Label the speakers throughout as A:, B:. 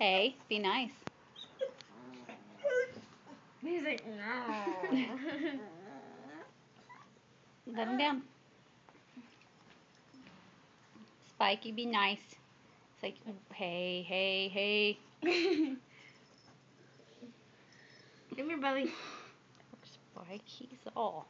A: Hey, be nice.
B: He's like, no.
A: Let him down. Spike, you be nice. It's like, hey, hey, hey.
B: Come here, Belly.
A: Spike, he's all.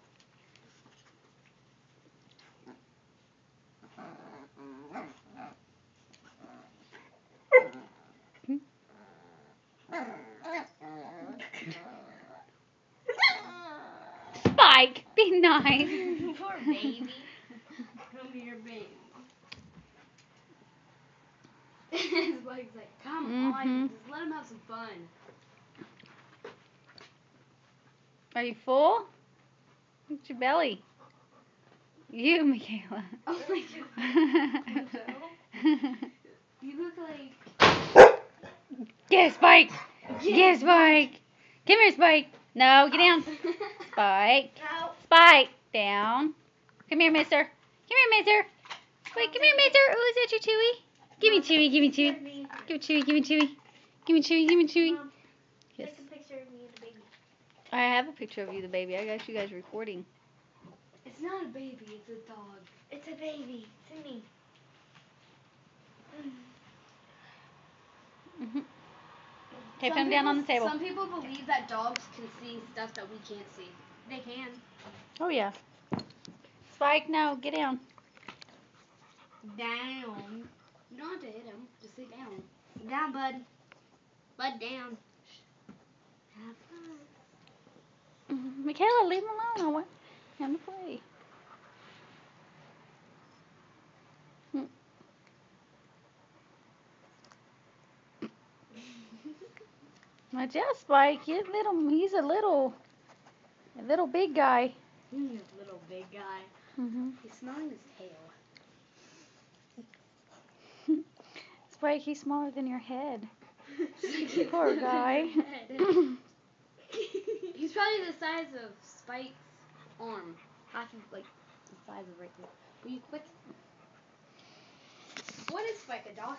A: Spike, be nice.
B: Poor baby. Come here, baby. Spike's like, come on, just let him have some fun.
A: Are you full? Look at your belly. You, Michaela.
B: Oh my god. You look like...
A: Get Spike. Get Spike. Come here, Spike. No, get down. Spike.
B: No.
A: Spike. Down. Come here, mister. Come here, mister. Spike, come here, mister. Oh, is that your Chewy? Give me Chewy. Give me Chewy. Give me Chewy. Give me Chewy. Give me Chewy. Give me Chewy.
B: Mom,
A: yes.
B: take a picture of me and the baby.
A: I have a picture of you, the baby. I got you guys recording.
B: It's not a baby. It's a dog. It's a baby. It's me.
A: Okay, put him down on the table.
B: Some people believe that dogs can see stuff that we can't see. They can.
A: Oh, yeah. Spike, no, get down.
B: Down. You don't have to hit him. Just sit down. Down, bud. Bud, down. Have fun.
A: Michaela, leave him alone. I want him to play. Watch out, Spike. He's a little big guy.
B: He's a little big guy. He's smelling his tail.
A: Spike, he's smaller than your head. Poor guy.
B: He's probably the size of Spike's arm. Half of, like, the size of right there. Will you quit? What is Spike, a dog?